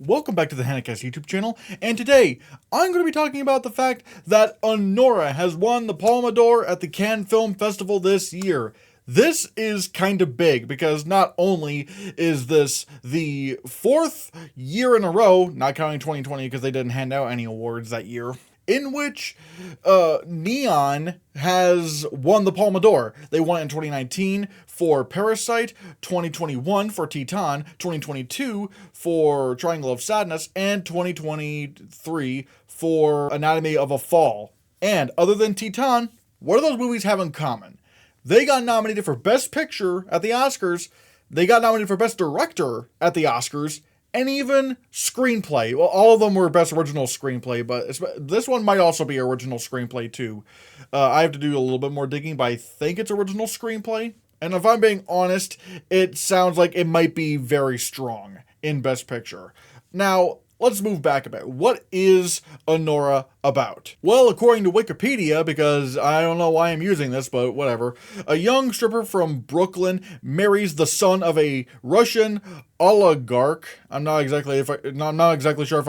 Welcome back to the Hannahcast YouTube channel, and today I'm going to be talking about the fact that Anora has won the Palme d'Or at the Cannes Film Festival this year. This is kind of big because not only is this the fourth year in a row, not counting 2020 because they didn't hand out any awards that year, in which Neon has won the Palme d'Or. They won it in 2019 for Parasite, 2021 for Titan, 2022 for Triangle of Sadness, and 2023 for Anatomy of a Fall. And other than Titan, what do those movies have in common? They got nominated for Best Picture at the Oscars, they got nominated for Best Director at the Oscars, and even screenplay. Well, all of them were Best Original Screenplay, but this one might also be Original Screenplay too. I have to do a little bit more digging, but I think it's Original Screenplay. And if I'm being honest, it sounds like it might be very strong in Best Picture. Now, let's move back a bit. What is Anora about? Well, according to Wikipedia, because I don't know why I'm using this, but whatever, a young stripper from Brooklyn marries the son of a Russian oligarch. I'm not exactly sure if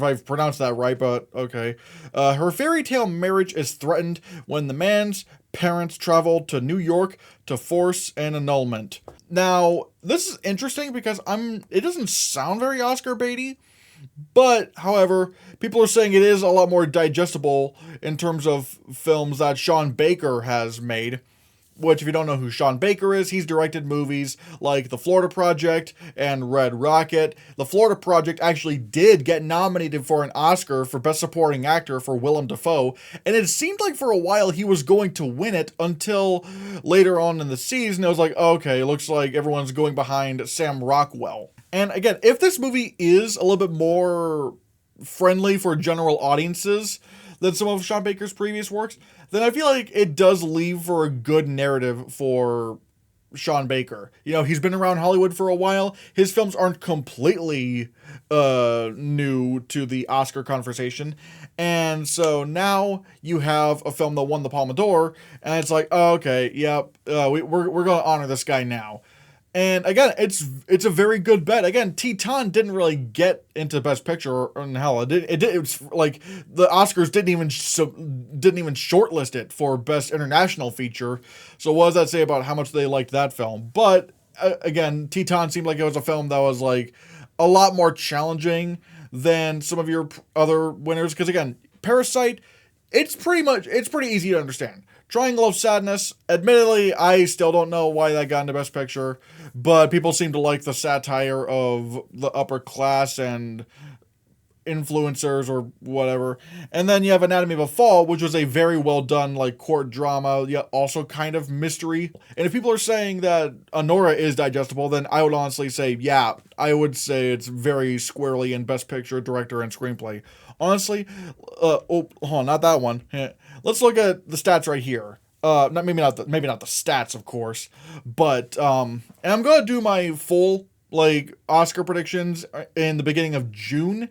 I've pronounced that right, but okay. Her fairy tale marriage is threatened when the man's parents travel to New York to force an annulment. Now, this is interesting because it doesn't sound very Oscar baity, but however, people are saying it is a lot more digestible in terms of films that Sean Baker has made. Which, if you don't know who Sean Baker is, he's directed movies like The Florida Project and Red Rocket. The Florida Project actually did get nominated for an Oscar for Best Supporting Actor for Willem Dafoe, and it seemed like for a while he was going to win it until later on in the season. It was like, okay, it looks like everyone's going behind Sam Rockwell. And again, if this movie is a little bit more friendly for general audiences than some of Sean Baker's previous works, then I feel like it does leave for a good narrative for Sean Baker. You know, he's been around Hollywood for a while. His films aren't completely new to the Oscar conversation. And so now you have a film that won the Palme d'Or, and it's like, oh, okay, yep, we're going to honor this guy now. And again, it's a very good bet. Again, Titan didn't really get into Best Picture, and hell, it was like the Oscars didn't even shortlist it for Best International Feature. So what does that say about how much they liked that film? But again, Titan seemed like it was a film that was like a lot more challenging than some of your other winners. Because again, Parasite, it's pretty easy to understand. Triangle of Sadness, admittedly, I still don't know why that got into Best Picture, but people seem to like the satire of the upper class and influencers or whatever. And then you have Anatomy of a Fall, which was a very well done like court drama, yet also kind of mystery. And if people are saying that Anora is digestible, then I would honestly say, yeah, I would say it's very squarely in Best Picture, Director, and Screenplay. Honestly, hold on, not that one. Let's look at the stats right here. Maybe not the stats, of course, but and I'm gonna do my full like Oscar predictions in the beginning of June.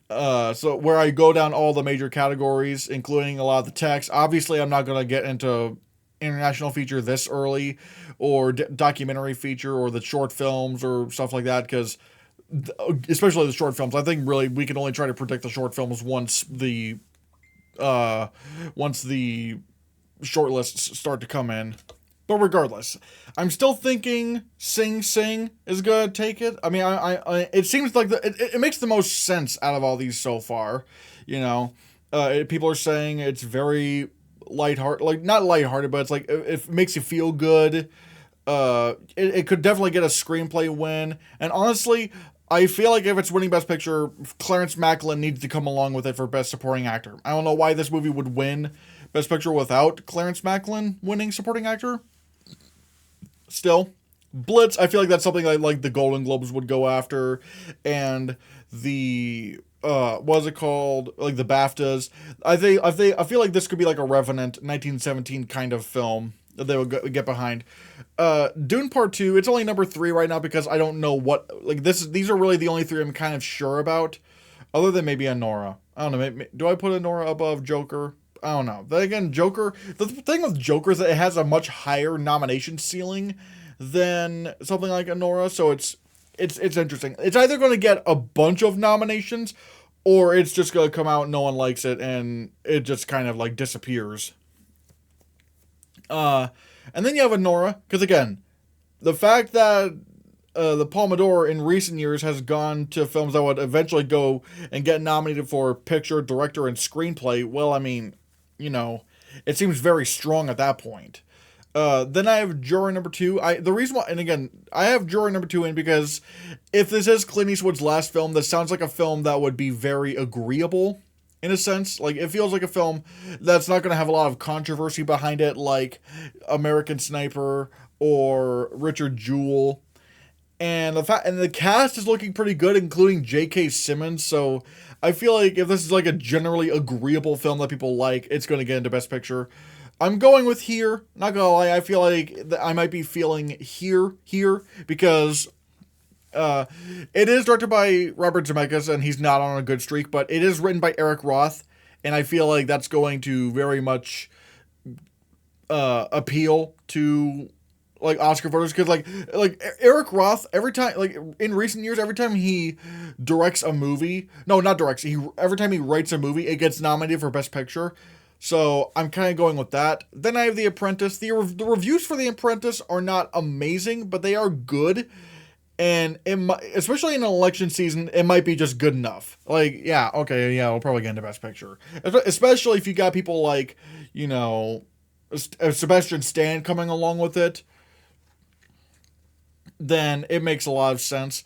So where I go down all the major categories, including a lot of the text. Obviously, I'm not gonna get into international feature this early, or documentary feature, or the short films or stuff like that, because especially the short films, I think really we can only try to predict the short films once the shortlists start to come in. But regardless, I'm still thinking Sing Sing is gonna take it. I mean, it seems like it makes the most sense out of all these so far. You know, people are saying it's very lighthearted, like not lighthearted, but it's like it makes you feel good. It could definitely get a screenplay win, and honestly, I feel like if it's winning Best Picture, Clarence Macklin needs to come along with it for Best Supporting Actor. I don't know why this movie would win Best Picture without Clarence Macklin winning Supporting Actor. Still, Blitz, I feel like that's something like the Golden Globes would go after, and the what is it called? Like the BAFTAs. I feel like this could be like a Revenant 1917 kind of film that they would get behind. Dune Part 2, it's only number 3 right now because I don't know what, like these are really the only 3 I'm kind of sure about, other than maybe Anora. I don't know, do I put Anora above Joker? I don't know. Then again, Joker, the thing with Joker is that it has a much higher nomination ceiling than something like Anora, so it's interesting. It's either going to get a bunch of nominations, or it's just going to come out and no one likes it and it just kind of like disappears. And then you have Anora, because again, the fact that the Palme d'Or in recent years has gone to films that would eventually go and get nominated for picture, director, and screenplay, well, I mean, you know, it seems very strong at that point. Then I have juror number 2. The reason why, and again, I have juror number 2 in because if this is Clint Eastwood's last film, this sounds like a film that would be very agreeable, in a sense. Like, it feels like a film that's not going to have a lot of controversy behind it, like American Sniper or Richard Jewell. And the cast is looking pretty good, including J.K. Simmons, so I feel like if this is like a generally agreeable film that people like, it's going to get into Best Picture. I'm going with here. Not gonna lie, I feel like I might be feeling here, because it is directed by Robert Zemeckis, and he's not on a good streak, but it is written by Eric Roth, and I feel like that's going to very much appeal to like Oscar voters, because like Eric Roth, every time, like in recent years, every time he directs a movie, no, not directs, every time he writes a movie, it gets nominated for Best Picture. So I'm kind of going with that. Then I have The Apprentice. The reviews for The Apprentice are not amazing, but they are good. And especially in an election season, it might be just good enough. Like, yeah, okay, yeah, we'll probably get into Best Picture. Especially if you got people like, you know, Sebastian Stan coming along with it, then it makes a lot of sense.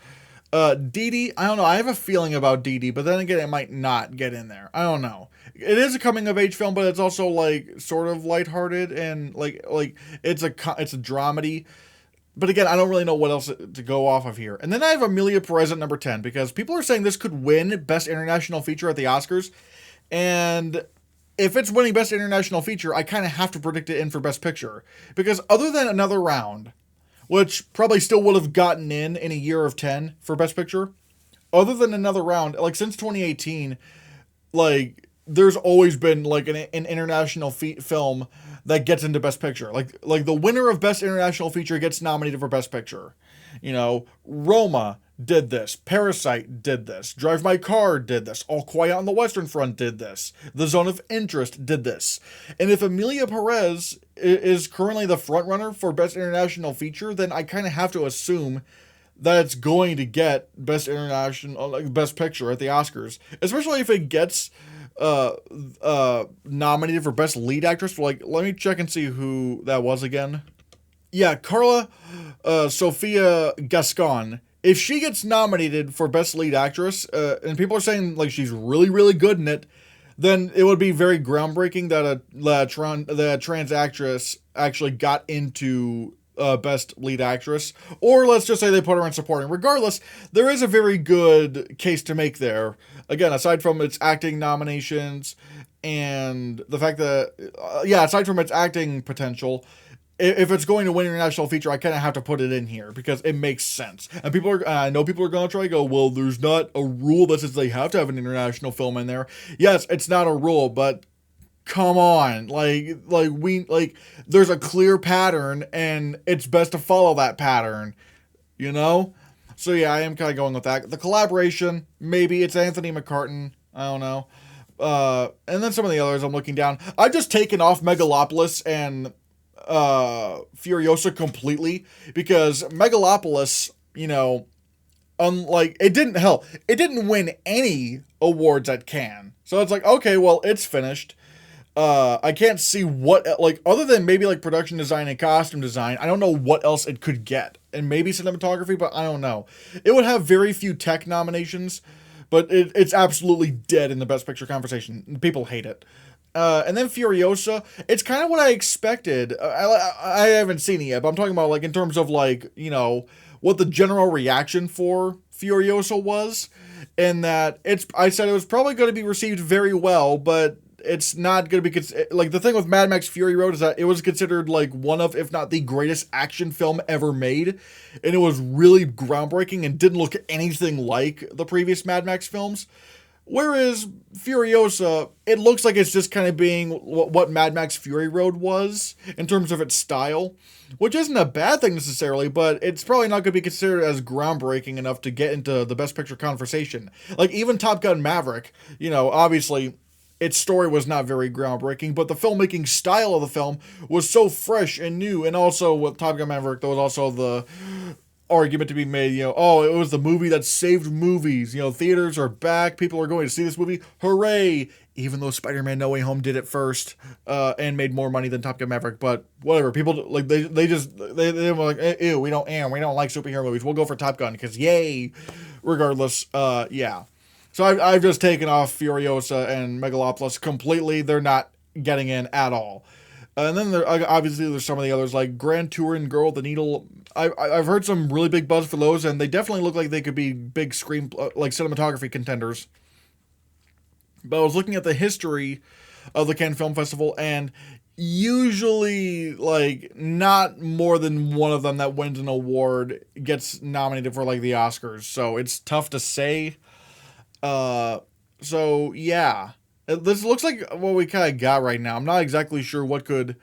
Dee, I don't know. I have a feeling about Dee, but then again, it might not get in there. I don't know. It is a coming of age film, but it's also like sort of lighthearted and like it's a dramedy. But again, I don't really know what else to go off of here. And then I have Emilia Perez at number 10 because people are saying this could win Best International Feature at the Oscars. And if it's winning Best International Feature, I kind of have to predict it in for Best Picture. Because other than Another Round, which probably still would have gotten in a year of 10 for Best Picture, other than Another Round, like since 2018, like there's always been like an international film that gets into Best Picture. Like the winner of Best International Feature gets nominated for Best Picture. You know, Roma did this. Parasite did this. Drive My Car did this. All Quiet on the Western Front did this. The Zone of Interest did this. And if Emilia Perez is currently the frontrunner for Best International Feature, then I kind of have to assume that it's going to get Best Picture at the Oscars. Especially if it gets nominated for Best Lead Actress. Like, let me check and see who that was again. Yeah, Carla Sofia Gascon. If she gets nominated for Best Lead Actress, and people are saying like she's really, really good in it, then it would be very groundbreaking that a trans actress actually got into Best Lead Actress. Or let's just say they put her in supporting. Regardless, there is a very good case to make there. Again, aside from its acting nominations and the fact that, aside from its acting potential, if it's going to win international feature, I kind of have to put it in here because it makes sense. And I know people are going to try to go, well, there's not a rule that says they have to have an international film in there. Yes, it's not a rule, but come on, there's a clear pattern and it's best to follow that pattern, you know? So yeah, I am kind of going with that. The collaboration, maybe it's Anthony McCartan. I don't know. And then some of the others I'm looking down. I've just taken off Megalopolis and Furiosa completely because Megalopolis, you know, it didn't win any awards at Cannes. So it's like, okay, well, it's finished. I can't see what, other than maybe like production design and costume design, I don't know what else it could get. And maybe cinematography, but I don't know. It would have very few tech nominations, but it's absolutely dead in the Best Picture conversation. People hate it. And then Furiosa, it's kind of what I expected. I haven't seen it yet, but I'm talking about like in terms of like, you know, what the general reaction for Furiosa was. And that I said it was probably going to be received very well, but it's not going to be, like the thing with Mad Max Fury Road is that it was considered like one of, if not the greatest action film ever made. And it was really groundbreaking and didn't look anything like the previous Mad Max films. Whereas Furiosa, it looks like it's just kind of being what Mad Max Fury Road was in terms of its style, which isn't a bad thing necessarily, but it's probably not going to be considered as groundbreaking enough to get into the Best Picture conversation. Like, even Top Gun Maverick, obviously its story was not very groundbreaking, but the filmmaking style of the film was so fresh and new. And also with Top Gun Maverick, there was also the argument to be made, oh, it was the movie that saved movies. Theaters are back. People are going to see this movie. Hooray! Even though Spider-Man No Way Home did it first and made more money than Top Gun Maverick, but whatever. People like they were like, ew, we don't like superhero movies. We'll go for Top Gun because yay. Regardless, yeah. So I've just taken off Furiosa and Megalopolis completely. They're not getting in at all. And then obviously there's some of the others like Grand Tour and Girl with the Needle. I've heard some really big buzz for those, and they definitely look like they could be big screen like cinematography contenders. But I was looking at the history of the Cannes Film Festival, and usually like not more than one of them that wins an award gets nominated for like the Oscars. So it's tough to say. So yeah. This looks like what we kind of got right now. I'm not exactly sure what could,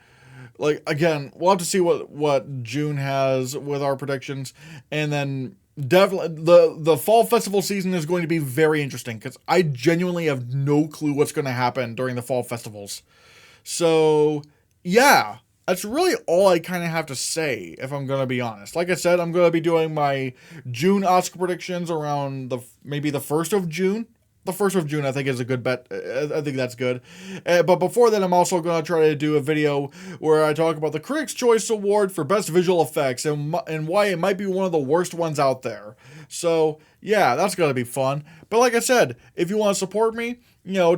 like, again, we'll have to see what June has with our predictions. And then definitely the fall festival season is going to be very interesting because I genuinely have no clue what's going to happen during the fall festivals. So yeah, that's really all I kind of have to say if I'm going to be honest. Like I said, I'm going to be doing my June Oscar predictions around maybe the 1st of June. The 1st of June, I think, is a good bet. I think that's good. But before that, I'm also going to try to do a video where I talk about the Critics' Choice Award for Best Visual Effects and why it might be one of the worst ones out there. So, yeah, that's going to be fun. But like I said, if you want to support me,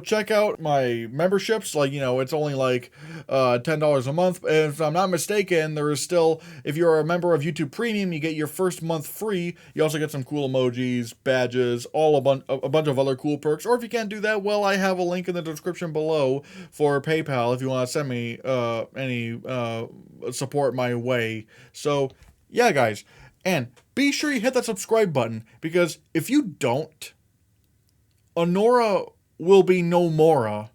check out my memberships. Like, it's only like $10 a month. And if I'm not mistaken, there is still, if you're a member of YouTube Premium, you get your first month free. You also get some cool emojis, badges, a bunch of other cool perks. Or if you can't do that, well, I have a link in the description below for PayPal if you want to send me any support my way. So, yeah, guys. And be sure you hit that subscribe button, because if you don't, Anora will be no mora